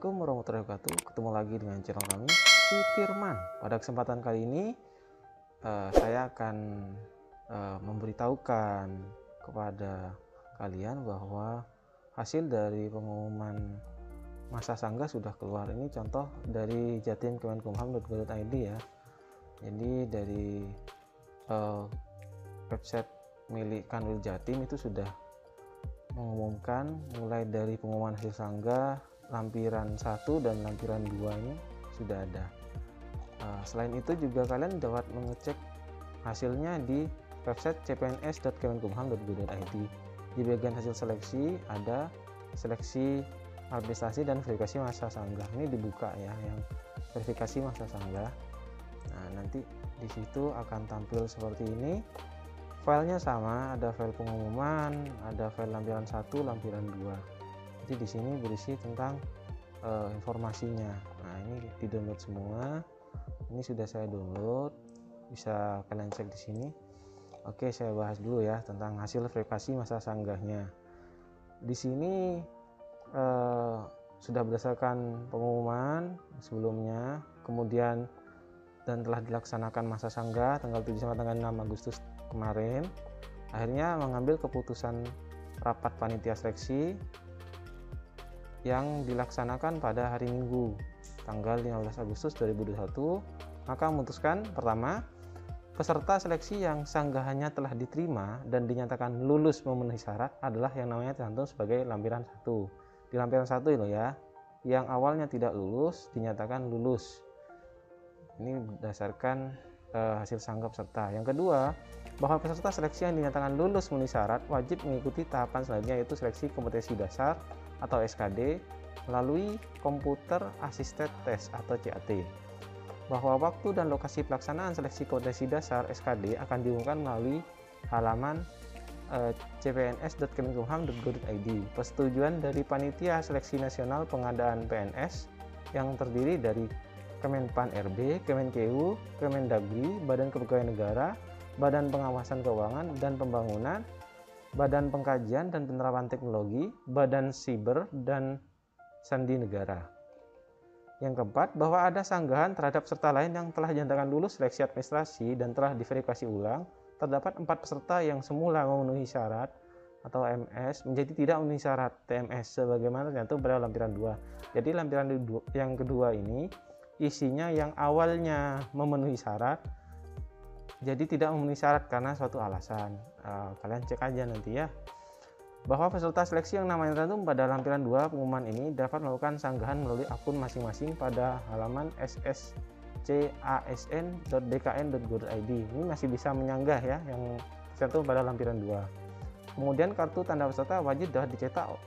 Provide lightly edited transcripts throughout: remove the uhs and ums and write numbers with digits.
Assalamualaikum warahmatullahi wabarakatuh. Ketemu lagi dengan channel kami, Si Firman. Pada kesempatan kali ini saya akan memberitahukan kepada kalian bahwa hasil dari pengumuman masa sanggah sudah keluar. Ini contoh dari Jatim Kemenkumham.go.id ya. Jadi dari website milik Kanwil Jatim itu sudah mengumumkan mulai dari pengumuman hasil sanggah lampiran 1 dan lampiran 2 ini sudah ada. Selain itu juga kalian dapat mengecek hasilnya di website cpns.kemenkumham.go.id. Di bagian hasil seleksi ada seleksi administrasi dan verifikasi masa sanggah. Ini dibuka ya, yang verifikasi masa sanggah. Nah, nanti di situ akan tampil seperti ini. Filenya sama, ada file pengumuman, ada file lampiran 1, lampiran 2. Jadi di sini berisi tentang informasinya. Nah, ini di-download semua. Ini sudah saya download, bisa kalian cek di sini. Oke, saya bahas dulu ya tentang hasil verifikasi masa sanggahnya. Di sini sudah berdasarkan pengumuman sebelumnya, kemudian dan telah dilaksanakan masa sanggah tanggal 7 sampai tanggal 6 Agustus kemarin, akhirnya mengambil keputusan rapat panitia seleksi yang dilaksanakan pada hari Minggu tanggal 15 Agustus 2021, maka memutuskan pertama, peserta seleksi yang sanggahannya telah diterima dan dinyatakan lulus memenuhi syarat adalah yang namanya tercantum sebagai lampiran 1. Di lampiran 1 itu ya, yang awalnya tidak lulus dinyatakan lulus. Ini berdasarkan hasil sanggah peserta. Yang kedua, bahwa peserta seleksi yang dinyatakan lulus memenuhi syarat wajib mengikuti tahapan selanjutnya, yaitu seleksi kompetensi dasar atau SKD melalui Computer Assisted Test atau CAT. Bahwa waktu dan lokasi pelaksanaan seleksi kompetensi dasar SKD akan diumumkan melalui halaman cpns.kemenkumham.go.id. Persetujuan dari Panitia Seleksi Nasional Pengadaan PNS yang terdiri dari Kemenpan RB, Kemenkeu, Kemendagri, Badan Kepegawaian Negara, Badan Pengawasan Keuangan dan Pembangunan, Badan Pengkajian dan Penerapan Teknologi, Badan Siber, dan Sandi Negara. Yang keempat, bahwa ada sanggahan terhadap peserta lain yang telah dinyatakan lulus seleksi administrasi dan telah diverifikasi ulang. Terdapat 4 peserta yang semula memenuhi syarat atau MS menjadi tidak memenuhi syarat TMS sebagaimana tercantum pada lampiran 2. Jadi lampiran yang kedua ini isinya yang awalnya memenuhi syarat jadi tidak memenuhi syarat karena suatu alasan. Kalian cek aja nanti ya. Bahwa peserta seleksi yang namanya tercantum pada lampiran 2 pengumuman ini dapat melakukan sanggahan melalui akun masing-masing pada halaman sscasn.bkn.go.id. Ini masih bisa menyanggah ya yang tercantum pada lampiran 2. Kemudian kartu tanda peserta wajib dapat dicetak.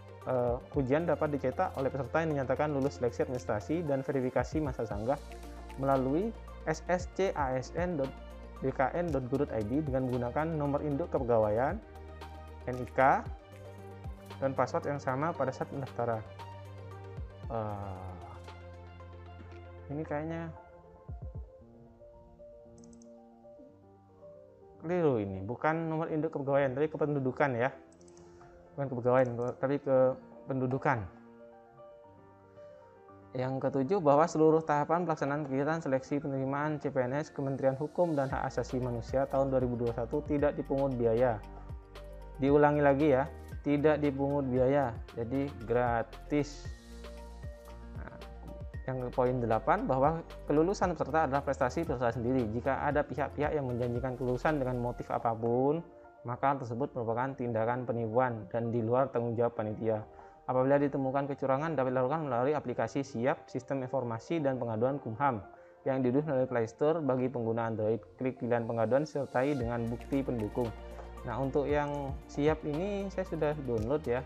Ujian dapat dicetak oleh peserta yang dinyatakan lulus seleksi administrasi dan verifikasi masa sanggah melalui sscasn.bkn.go.id dengan menggunakan nomor induk kepegawaian, NIK, dan password yang sama pada saat pendaftaran. Ini kayaknya keliru, ini bukan nomor induk kepegawaian tapi kependudukan ya, bukan kepegawaian tapi kependudukan. Yang ketujuh, bahwa seluruh tahapan pelaksanaan kegiatan seleksi penerimaan CPNS Kementerian Hukum dan Hak Asasi Manusia tahun 2021 tidak dipungut biaya. Diulangi lagi ya, tidak dipungut biaya, jadi gratis. Nah, yang poin 8, bahwa kelulusan peserta adalah prestasi peserta sendiri. Jika ada pihak-pihak yang menjanjikan kelulusan dengan motif apapun, maka tersebut merupakan tindakan penipuan dan di luar tanggung jawab panitia. Apabila ditemukan kecurangan, dapat dilakukan melalui aplikasi SIAP, Sistem Informasi dan Pengaduan Kumham, yang diunduh melalui Play Store bagi pengguna Android. Klik pilihan pengaduan sertai dengan bukti pendukung. Nah, untuk yang SIAP ini saya sudah download ya.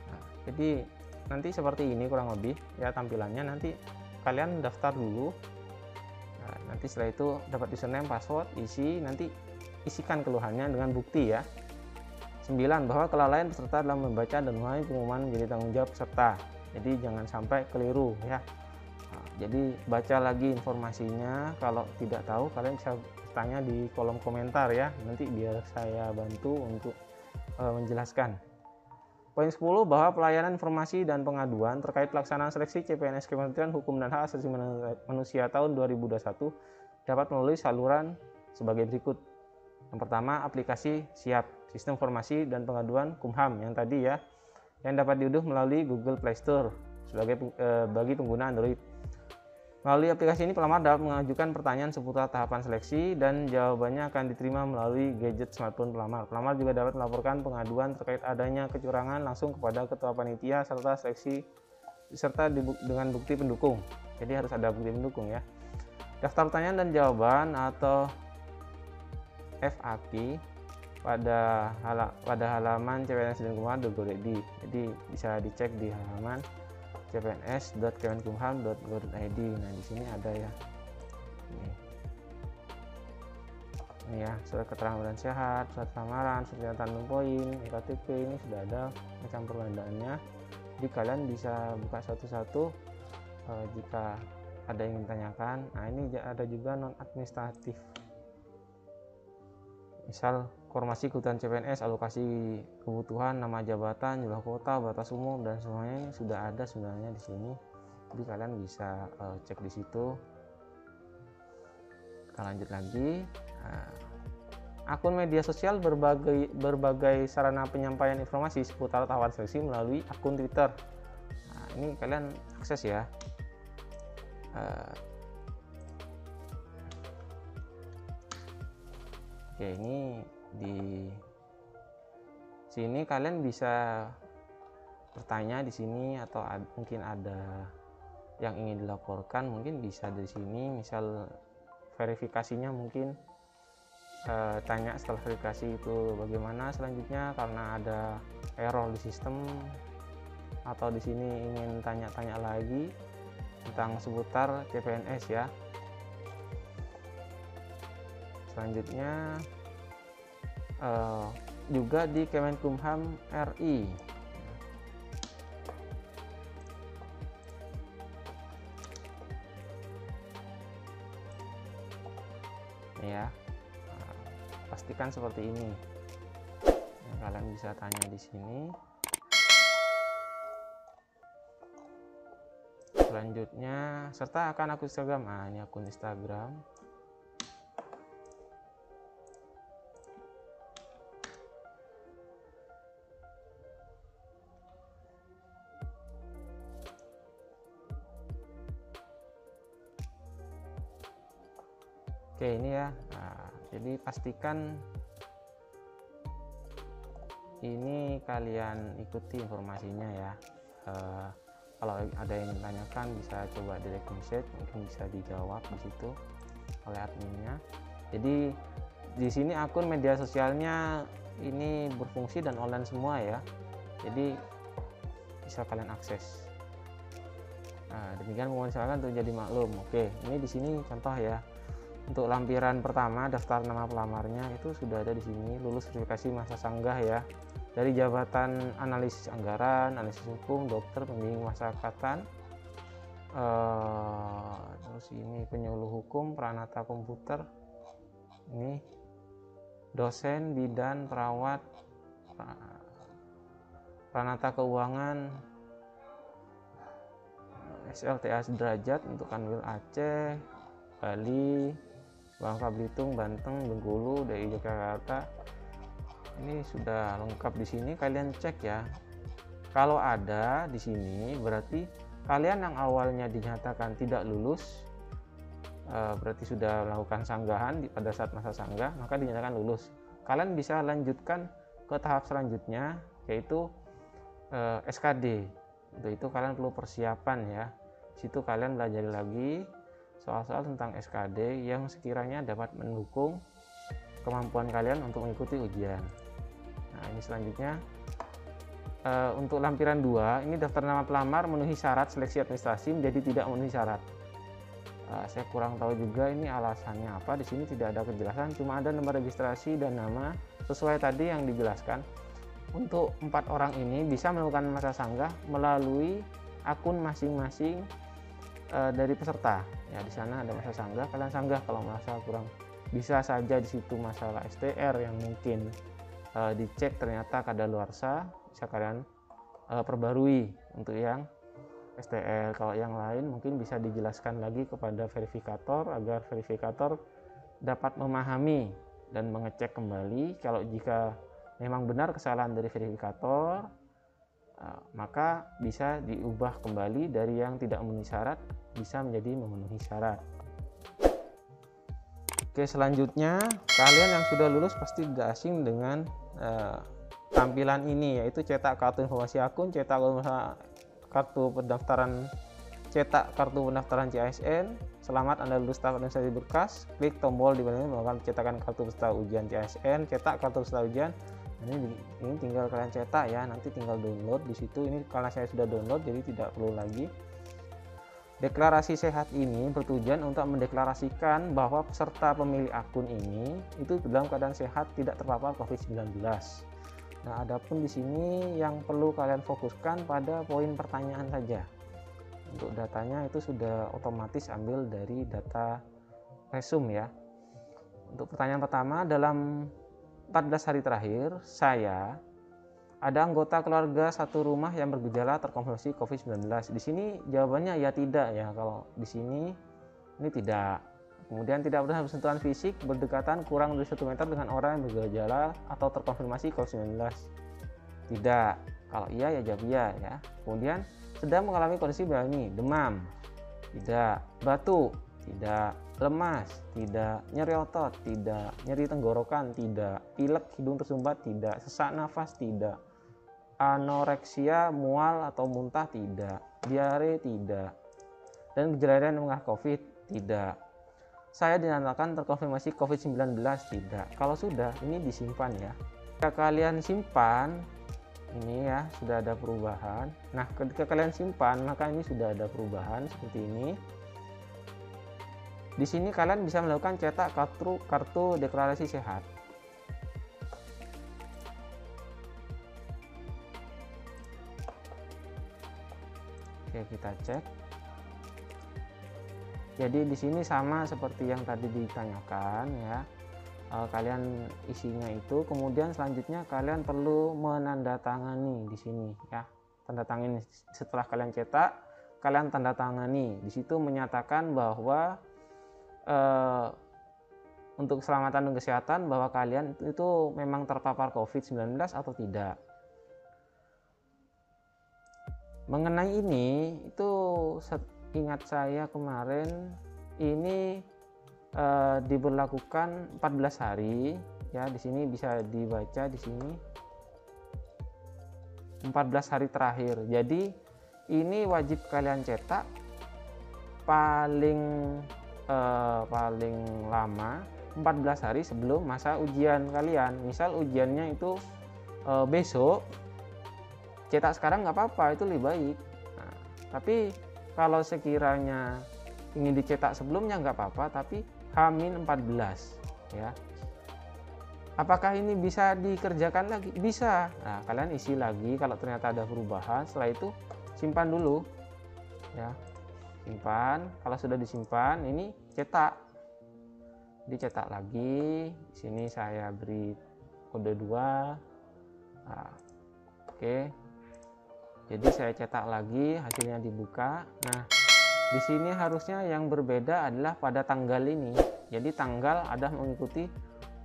Nah, jadi nanti seperti ini kurang lebih ya tampilannya. Nanti kalian daftar dulu. Nah, nanti setelah itu dapat username, password, nanti isikan keluhannya dengan bukti ya. 9, bahwa kelalaian peserta dalam membaca dan memahami pengumuman menjadi tanggung jawab peserta. Jadi jangan sampai keliru ya. Nah, jadi baca lagi informasinya. Kalau tidak tahu kalian bisa tanya di kolom komentar ya. Nanti biar saya bantu untuk menjelaskan. Poin 10 bahwa pelayanan informasi dan pengaduan terkait pelaksanaan seleksi CPNS Kementerian Hukum dan Hak Asasi Manusia tahun 2021 dapat melalui saluran sebagai berikut. Yang pertama, aplikasi SIAP, Sistem Informasi dan Pengaduan Kumham yang tadi ya, yang dapat diunduh melalui Google Play Store bagi pengguna Android. Melalui aplikasi ini, pelamar dapat mengajukan pertanyaan seputar tahapan seleksi dan jawabannya akan diterima melalui gadget smartphone pelamar. Pelamar juga dapat melaporkan pengaduan terkait adanya kecurangan langsung kepada ketua panitia serta seleksi dengan bukti pendukung. Jadi harus ada bukti pendukung ya. Daftar pertanyaan dan jawaban atau FAQ pada halaman cpns.kumham.go.id. Jadi bisa dicek di halaman cpns.kemenkumham.go.id. Nah, di sini ada ya. Ini ya, surat keterangan badan sehat, surat lamaran, surat pernyataan poin, KTP, ini sudah ada macam perlandaannya. Jadi kalian bisa buka satu-satu jika ada yang ingin tanyakan. Nah, ini ada juga non administratif. Misal informasi kebutuhan CPNS, alokasi kebutuhan, nama jabatan, jumlah kuota, batas umum dan semuanya sudah ada sebenarnya di sini. Jadi kalian bisa cek di situ. Kita lanjut lagi. Akun media sosial berbagai sarana penyampaian informasi seputar tahapan seleksi melalui akun Twitter. Nah, ini kalian akses ya. Oke, ini di sini kalian bisa bertanya di sini atau mungkin ada yang ingin dilaporkan, mungkin bisa dari sini. Misal verifikasinya mungkin tanya setelah verifikasi itu bagaimana selanjutnya karena ada error di sistem, atau di sini ingin tanya-tanya lagi tentang seputar CPNS ya. Selanjutnya juga di Kemenkumham RI. Ya, pastikan seperti ini. Nah, kalian bisa tanya di sini. Selanjutnya serta akan akun Instagram. Nah, ini akun Instagram. Oke, ini ya. Nah, jadi pastikan ini kalian ikuti informasinya ya. Kalau ada yang ditanyakan bisa coba direct message, mungkin bisa dijawab di situ oleh adminnya. Jadi di sini akun media sosialnya ini berfungsi dan online semua ya. Jadi bisa kalian akses. Nah, demikian mohon silakan untuk jadi maklum. Oke, ini di sini contoh ya. Untuk lampiran pertama, daftar nama pelamarnya itu sudah ada di sini, lulus verifikasi masa sanggah ya. Dari jabatan analisis anggaran, analisis hukum, dokter, pembimbing masyarakatan, terus ini penyuluh hukum, peranata komputer, ini dosen, bidan, perawat, peranata keuangan, SLTA sederajat untuk Kanwil Aceh, Bali, Bangka Belitung, Banten, Bengkulu, DKI Yogyakarta. Ini sudah lengkap di sini, kalian cek ya. Kalau ada di sini berarti kalian yang awalnya dinyatakan tidak lulus, berarti sudah melakukan sanggahan pada saat masa sanggah, maka dinyatakan lulus. Kalian bisa lanjutkan ke tahap selanjutnya, yaitu SKD. Untuk itu kalian perlu persiapan ya. Situ kalian belajar lagi soal-soal tentang SKD yang sekiranya dapat mendukung kemampuan kalian untuk mengikuti ujian. Nah, ini selanjutnya untuk lampiran 2, ini daftar nama pelamar memenuhi syarat seleksi administrasi menjadi tidak memenuhi syarat. Saya kurang tahu juga ini alasannya apa. Di sini tidak ada kejelasan, cuma ada nomor registrasi dan nama sesuai tadi yang dijelaskan. Untuk 4 orang ini bisa melakukan masa sanggah melalui akun masing-masing dari peserta ya. Di sana ada masa sanggah, kalian sanggah kalau merasa kurang. Bisa saja di situ masalah STR yang mungkin dicek ternyata kadaluarsa, bisa kalian perbarui untuk yang STL. Kalau yang lain mungkin bisa dijelaskan lagi kepada verifikator agar verifikator dapat memahami dan mengecek kembali. Kalau jika memang benar kesalahan dari verifikator, maka bisa diubah kembali dari yang tidak memenuhi syarat bisa menjadi memenuhi syarat. Oke, selanjutnya kalian yang sudah lulus pasti tidak asing dengan tampilan ini, yaitu cetak kartu informasi akun, cetak kartu pendaftaran, cetak kartu pendaftaran CASN. Selamat Anda lulus tahap administrasi berkas. Klik tombol di mana melakukan cetakan kartu peserta ujian CASN, cetak kartu peserta ujian. Ini tinggal kalian cetak ya, nanti tinggal download di situ. Ini karena saya sudah download jadi tidak perlu lagi. Deklarasi sehat ini bertujuan untuk mendeklarasikan bahwa peserta pemilik akun ini itu dalam keadaan sehat, tidak terpapar COVID-19. Nah, adapun di sini yang perlu kalian fokuskan pada poin pertanyaan saja. Untuk datanya itu sudah otomatis ambil dari data resume ya. Untuk pertanyaan pertama, dalam 14 hari terakhir saya ada anggota keluarga satu rumah yang bergejala terkonfirmasi COVID-19. Di sini jawabannya ya tidak ya. Kalau di sini ini tidak. Kemudian tidak pernah bersentuhan fisik berdekatan kurang dari 1 meter dengan orang yang bergejala atau terkonfirmasi COVID-19. Tidak. Kalau iya ya jawab iya ya. Kemudian sedang mengalami kondisi ini, demam. Tidak. Batuk. Tidak. Lemas. Tidak. Nyeri otot. Tidak. Nyeri tenggorokan. Tidak. Pilek, hidung tersumbat. Tidak. Sesak nafas. Tidak. Anoreksia, mual atau muntah. Tidak. Diare. Tidak. Dan gejala lain mengarah COVID. Tidak. Saya dinyatakan terkonfirmasi COVID-19. Tidak. Kalau sudah, ini disimpan ya. Jika kalian simpan, ini ya sudah ada perubahan. Nah, ketika kalian simpan, maka ini sudah ada perubahan seperti ini. Di sini kalian bisa melakukan cetak kartu deklarasi sehat. Oke, kita cek. Jadi di sini sama seperti yang tadi ditanyakan ya. Kalian isinya itu, kemudian selanjutnya kalian perlu menandatangani di sini ya. Tanda tangan setelah kalian cetak, kalian tanda tangani. Di situ menyatakan bahwa untuk keselamatan dan kesehatan bahwa kalian itu memang terpapar COVID-19 atau tidak. Mengenai ini, itu ingat saya kemarin ini diberlakukan 14 hari ya. Di sini bisa dibaca di sini 14 hari terakhir. Jadi ini wajib kalian cetak paling lama 14 hari sebelum masa ujian kalian. Misal ujiannya itu besok, cetak sekarang nggak apa-apa, itu lebih baik. Nah, tapi kalau sekiranya ingin dicetak sebelumnya nggak apa-apa, tapi H-14 ya. Apakah ini bisa dikerjakan lagi? Bisa. Nah, kalian isi lagi kalau ternyata ada perubahan. Setelah itu simpan dulu ya. Simpan. Kalau sudah disimpan, ini cetak. Dicetak lagi. Di sini saya beri kode 2. Nah, oke. Jadi saya cetak lagi, hasilnya dibuka. Nah, di sini harusnya yang berbeda adalah pada tanggal ini. Jadi tanggal ada mengikuti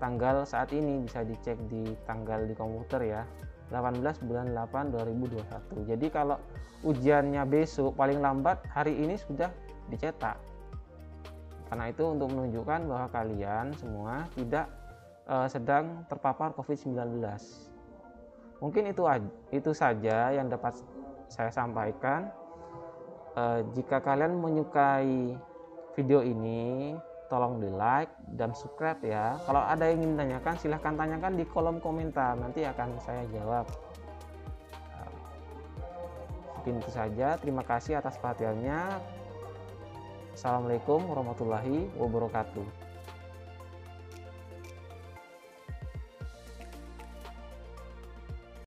tanggal saat ini, bisa dicek di tanggal di komputer ya. 18 bulan 8 2021. Jadi kalau ujiannya besok, paling lambat hari ini sudah dicetak. Karena itu untuk menunjukkan bahwa kalian semua tidak sedang terpapar COVID-19. Mungkin itu saja yang dapat saya sampaikan. Jika kalian menyukai video ini, tolong di like dan subscribe ya. Kalau ada yang ingin ditanyakan, silahkan tanyakan di kolom komentar, nanti akan saya jawab. Mungkin itu saja. Terima kasih atas perhatiannya. Assalamualaikum warahmatullahi wabarakatuh.